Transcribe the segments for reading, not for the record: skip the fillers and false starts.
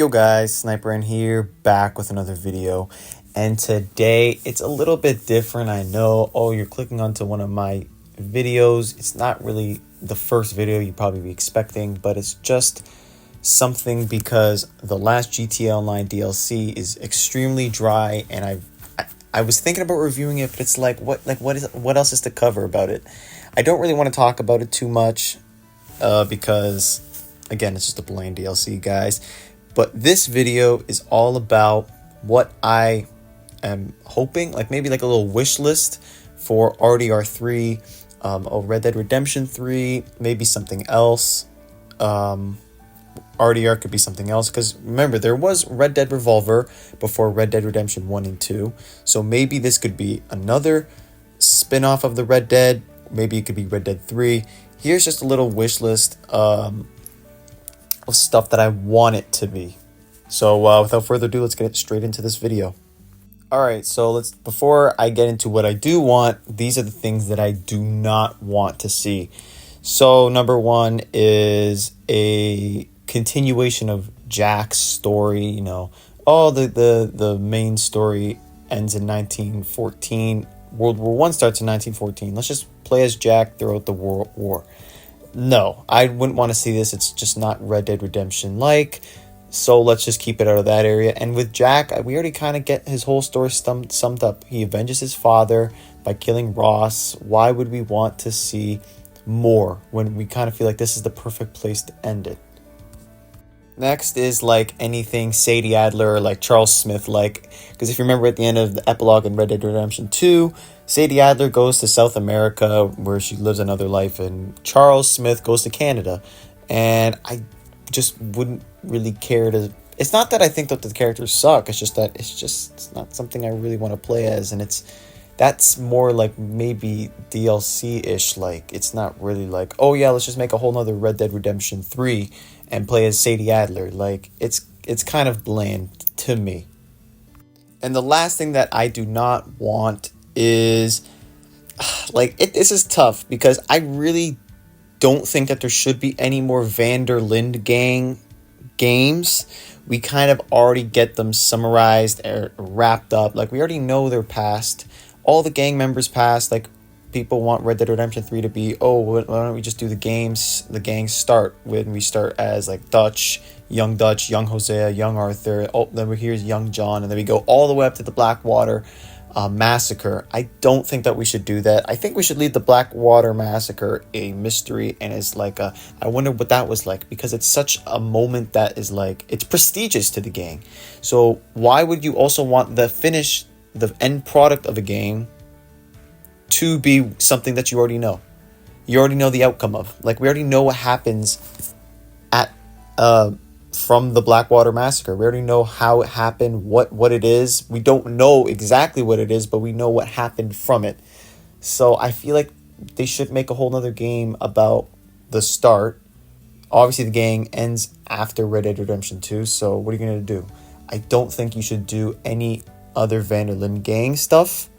Yo guys, Sniper in here, back with another video. And today, it's a little bit different, I know. Oh, you're clicking onto one of my videos. It's not really the first video you'd probably be expecting, but it's just something because the last GTA Online DLC is extremely dry, and I was thinking about reviewing it, but it's like what else is to cover about it? I don't really want to talk about it too much, because again, it's just a bland DLC, guys. But this video is all about what I am hoping, like maybe like a little wish list for RDR3, or Red Dead Redemption 3, maybe something else. RDR could be something else, because remember, there was Red Dead Revolver before Red Dead Redemption 1 and 2. So maybe this could be another spin-off of the Red Dead. Maybe it could be Red Dead 3. Here's just a little wish list of stuff that I want it to be. So without further ado, let's get straight into this video. Alright, so before I get into what I do want, these are the things that I do not want to see. So number one is a continuation of Jack's story. You know, the main story ends in 1914. World War I starts in 1914. Let's just play as Jack throughout the World War. No, I wouldn't want to see this. It's just not Red Dead Redemption like. So let's just keep it out of that area. And with Jack, we already kind of get his whole story summed up. He avenges his father by killing Ross. Why would we want to see more when we kind of feel like this is the perfect place to end it? Next is like anything Sadie Adler or like Charles Smith like, because if you remember at the end of the epilogue in Red Dead Redemption 2, Sadie Adler goes to South America where she lives another life, and Charles Smith goes to Canada. And I just wouldn't really care to... It's not that I think that the characters suck, it's just that it's not something I really want to play as, and that's more like maybe DLC-ish. Like, it's not really like, oh yeah, let's just make a whole nother Red Dead Redemption 3 and play as Sadie Adler. Like, it's kind of bland to me. And the last thing that I do not want is, like, this is tough because I really don't think that there should be any more Van der Linde gang games. We kind of already get them summarized or wrapped up. Like, we already know their past. All the gang members past. Like, people want Red Dead Redemption 3 to be, oh, why don't we just do the games? The gangs start when we start as like Dutch, young Hosea, young Arthur. Oh, then here's young John, and then we go all the way up to the Blackwater Massacre. I don't think that we should do that. I think we should leave the Blackwater Massacre a mystery, and it's like I wonder what that was like, because it's such a moment that is like, it's prestigious to the gang. So why would you also want the end product of a game to be something that you already know? You already know the outcome of. Like, we already know what happens at from the Blackwater Massacre. We already know how it happened, what it is. We don't know exactly what it is, but we know what happened from it. So I feel like they should make a whole nother game about the start. Obviously, the gang ends after Red Dead Redemption 2, so what are you going to do? I don't think you should do any other Van der Linde gang stuff.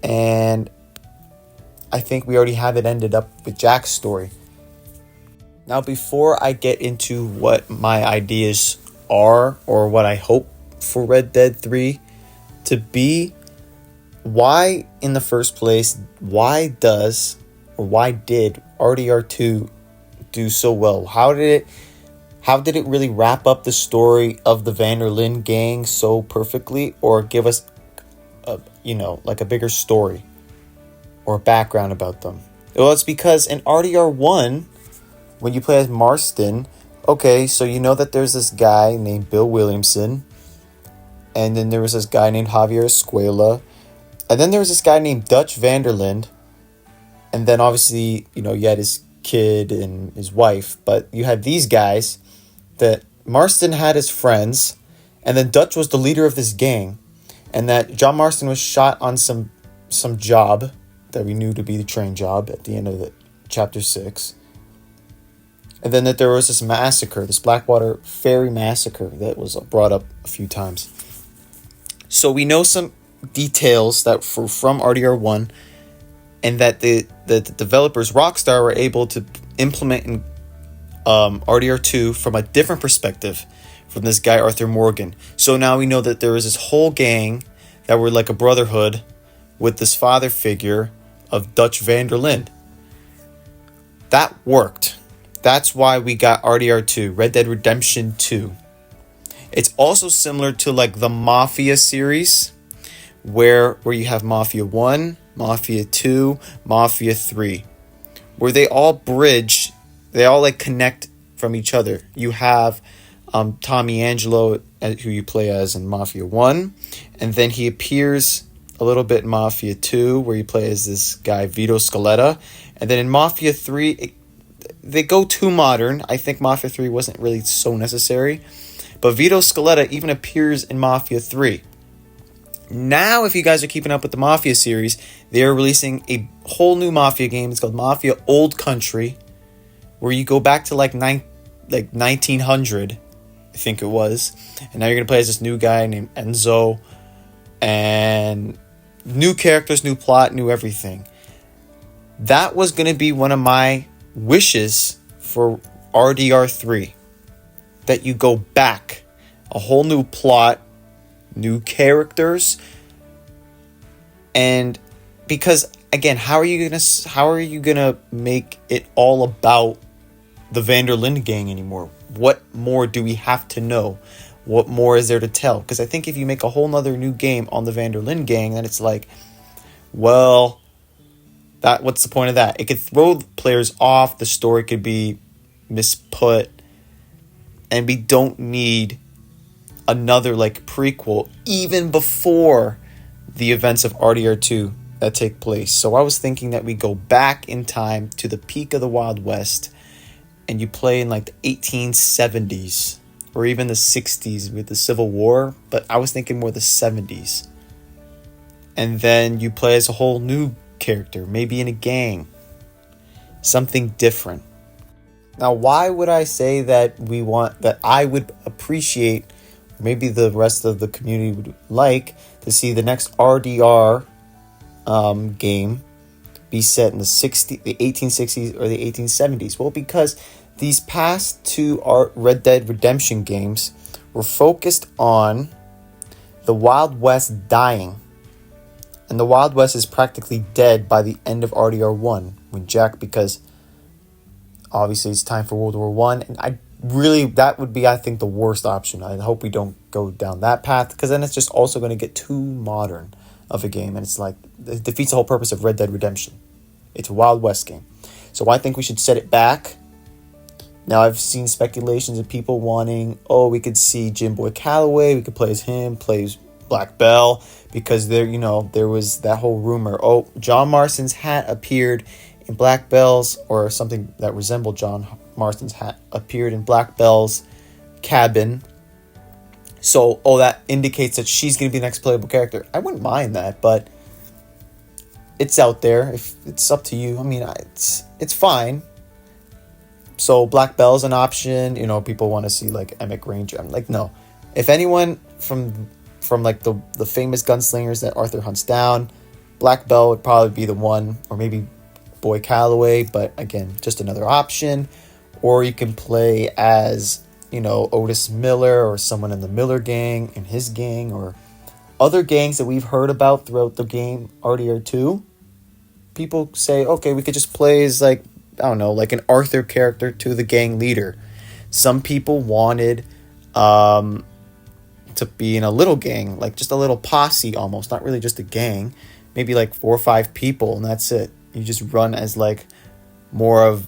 And I think we already have it ended up with Jack's story. Now, before I get into what my ideas are or what I hope for Red Dead 3 to be, why in the first place, why did RDR2 do so well? How did it really wrap up the story of the Van der Linde gang so perfectly, or give us like a bigger story or background about them? Well, it's because in RDR1, when you play as Marston, okay, so you know that there's this guy named Bill Williamson, and then there was this guy named Javier Escuela, and then there was this guy named Dutch Van der Linde, and then obviously, you had his kid and his wife, but you had these guys that Marston had as friends, and then Dutch was the leader of this gang, and that John Marston was shot on some job that we knew to be the train job at the end of the chapter 6. And then that there was this massacre, this Blackwater Ferry massacre that was brought up a few times. So we know some details that from RDR1, and that the developers, Rockstar, were able to implement in RDR2 from a different perspective, from this guy Arthur Morgan. So now we know that there is this whole gang that were like a brotherhood with this father figure of Dutch van der Linde. That worked. That's why we got RDR2, Red Dead Redemption 2. It's also similar to like the Mafia series, where you have Mafia 1, Mafia 2, Mafia 3, where they all bridge, they all like connect from each other. You have Tommy Angelo, who you play as in Mafia 1, and then he appears a little bit in Mafia 2, where you play as this guy Vito Scaletta, and then in Mafia 3, they go too modern. I think Mafia 3 wasn't really so necessary, but Vito Scaletta even appears in Mafia 3. Now, if you guys are keeping up with the Mafia series, they are releasing a whole new Mafia game. It's called Mafia Old Country, where you go back to like 1900, I think it was. And now you're going to play as this new guy named Enzo. And new characters, new plot, new everything. That was going to be one of my wishes for RDR3. That you go back. A whole new plot. New characters, and because again, how are you gonna make it all about the van der Linde gang anymore? What more do we have to know? What more is there to tell? Because I think if you make a whole nother new game on the van der Linde gang, then it's like, well, what's the point of that? It could throw players off. The story could be misput, and we don't need another like prequel even before the events of RDR2 that take place. So I was thinking that we go back in time to the peak of the Wild West and you play in like the 1870s or even the 60s with the Civil War, but I was thinking more the 70s. And then you play as a whole new character, maybe in a gang. Something different. Now, why would I say that I would appreciate, maybe the rest of the community would like to see the next RDR game be set in the 1860s or the 1870s? Well, because these past two Red Dead Redemption games were focused on the Wild West dying. And the Wild West is practically dead by the end of RDR1 because obviously it's time for World War One, and that would be, I think, the worst option. I hope we don't go down that path, because then it's just also going to get too modern of a game, and it's like, it defeats the whole purpose of Red Dead Redemption. It's a Wild West game. So I think we should set it back. Now, I've seen speculations of people wanting, we could see Jim Boy Calloway, we could play as him, play as Black Bell, because there was that whole rumor, John Marston's hat appeared in Black Bell's, or something that resembled John Marston's hat appeared in Black Bell's cabin. So, that indicates that she's going to be the next playable character. I wouldn't mind that, but it's out there. If it's up to you. I mean, it's fine. So Black Bell's an option. People want to see like Emmett Ranger. I'm like, no. If anyone from like the famous gunslingers that Arthur hunts down, Black Bell would probably be the one, or maybe Boy Calloway, but again, just another option. Or you can play as, Otis Miller, or someone in the Miller gang, in his gang, or other gangs that we've heard about throughout the game RDR2. People say, okay, we could just play as like an Arthur character to the gang leader. Some people wanted to be in a little gang, like just a little posse almost, not really just a gang, maybe like 4 or 5 people, and that's it. You just run as like more of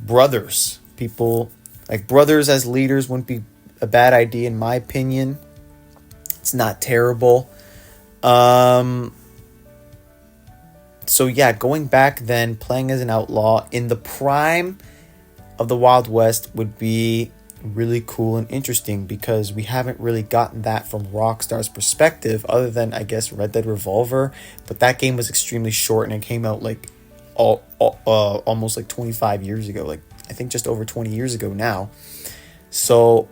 brothers. People like brothers as leaders wouldn't be a bad idea in my opinion. It's not terrible. So yeah, going back then, playing as an outlaw in the prime of the Wild West would be really cool and interesting, because we haven't really gotten that from Rockstar's perspective, other than I guess Red Dead Revolver, but that game was extremely short and it came out like almost like 25 years ago, like I think just over 20 years ago now. So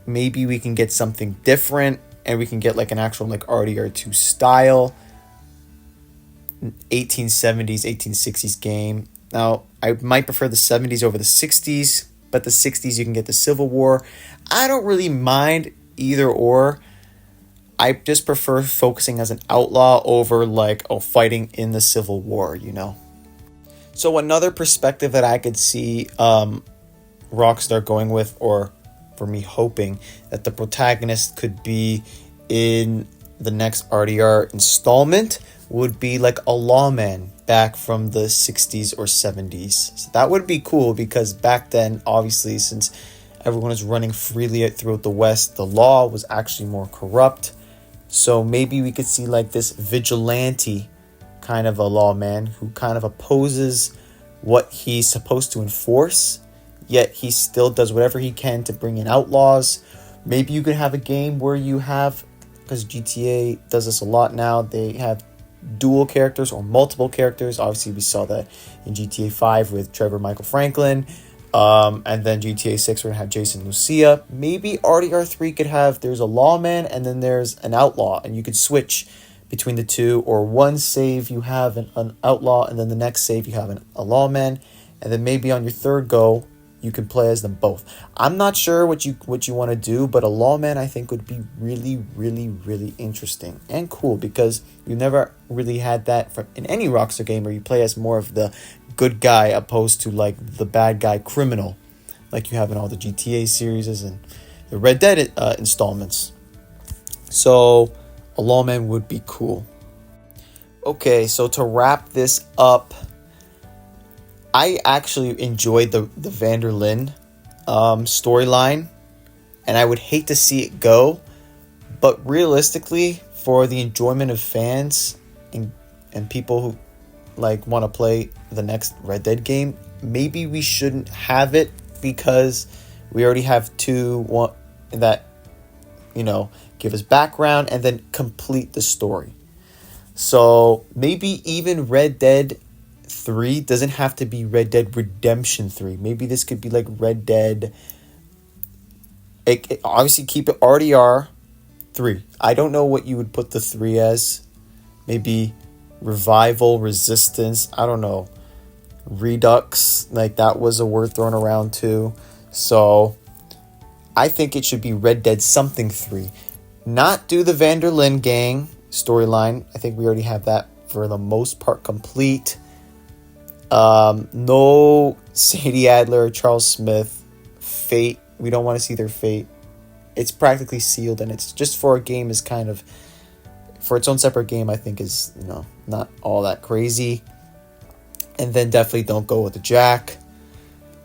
maybe we can get something different, and we can get like an actual like RDR2 style 1870s 1860s game. Now I might prefer the 70s over the 60s, but the 60s you can get the Civil War. I don't really mind either or. I just prefer focusing as an outlaw over like fighting in the Civil War, you know. So another perspective that I could see Rockstar going with, or for me hoping that the protagonist could be in the next RDR installment, would be like a lawman back from the 60s or 70s. So that would be cool, because back then, obviously, since everyone is running freely throughout the West, the law was actually more corrupt. So maybe we could see like this vigilante kind of a lawman who kind of opposes what he's supposed to enforce, yet he still does whatever he can to bring in outlaws. Maybe you could have a game where you have, because GTA does this a lot now, they have dual characters or multiple characters. Obviously, we saw that in GTA 5 with Trevor Michael Franklin. And then GTA 6, we're going to have Jason Lucia. Maybe RDR 3 could have, there's a lawman and then there's an outlaw, and you could switch between the two, or one save you have an outlaw, and then the next save you have a lawman, and then maybe on your third go you can play as them both. I'm not sure what you want to do, but a lawman I think would be really, really, really interesting and cool, because you never really had that in any Rockstar game where you play as more of the good guy opposed to like the bad guy criminal, like you have in all the GTA series and the Red Dead installments. So a lawman would be cool. Okay, so to wrap this up, I actually enjoyed the Vanderlyn storyline, and I would hate to see it go, but realistically, for the enjoyment of fans and people who like want to play the next Red Dead game, maybe we shouldn't have it, because we already have one that, you know, give us background and then complete the story. So maybe even Red Dead 3 doesn't have to be Red Dead Redemption 3. Maybe this could be like Red Dead. Obviously keep it RDR 3. I don't know what you would put the 3 as. Maybe Revival, Resistance, I don't know. Redux, like that was a word thrown around too. So I think it should be Red Dead something 3. Not do the Vanderlyn gang storyline. I think we already have that for the most part complete. No Sadie Adler, Charles Smith, fate. We don't want to see their fate. It's practically sealed, and it's just for a game is kind of, for its own separate game, I think is, you know, not all that crazy. And then definitely don't go with the Jack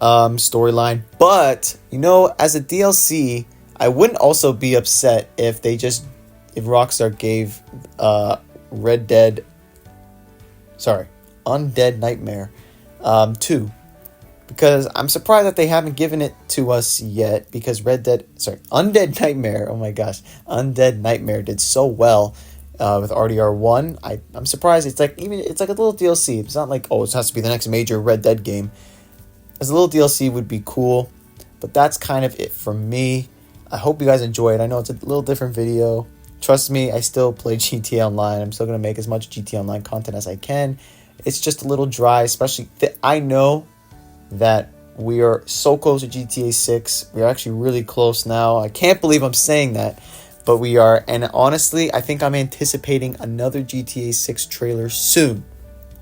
storyline. But, you know, as a DLC, I wouldn't also be upset if Rockstar gave Undead Nightmare 2. Because I'm surprised that they haven't given it to us yet, because Undead Nightmare, oh my gosh, Undead Nightmare did so well with RDR 1. I'm surprised it's like a little DLC. It's not like, oh, it has to be the next major Red Dead game. As a little DLC would be cool, but that's kind of it for me. I hope you guys enjoy it. I know it's a little different video. Trust me, I still play GTA Online. I'm still going to make as much GTA Online content as I can. It's just a little dry, especially I know that we are so close to GTA 6. We're actually really close now. I can't believe I'm saying that, but we are. And honestly, I think I'm anticipating another GTA 6 trailer soon.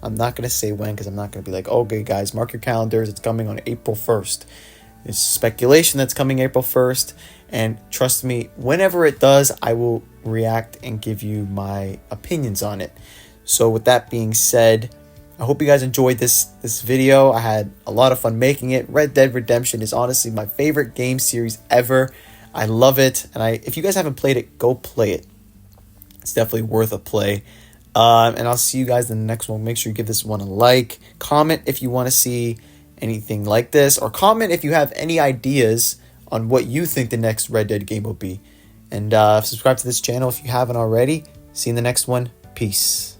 I'm not going to say when, because I'm not going to be like, okay, guys, mark your calendars. It's coming on April 1st. It's speculation that's coming April 1st. And trust me, whenever it does, I will react and give you my opinions on it. So with that being said, I hope you guys enjoyed this video. I had a lot of fun making it. Red Dead Redemption is honestly my favorite game series ever. I love it. And if you guys haven't played it, go play it. It's definitely worth a play. And I'll see you guys in the next one. Make sure you give this one a like. Comment if you want to see anything like this. Or comment if you have any ideas on what you think the next Red Dead game will be. And subscribe to this channel if you haven't already. See you in the next one. Peace.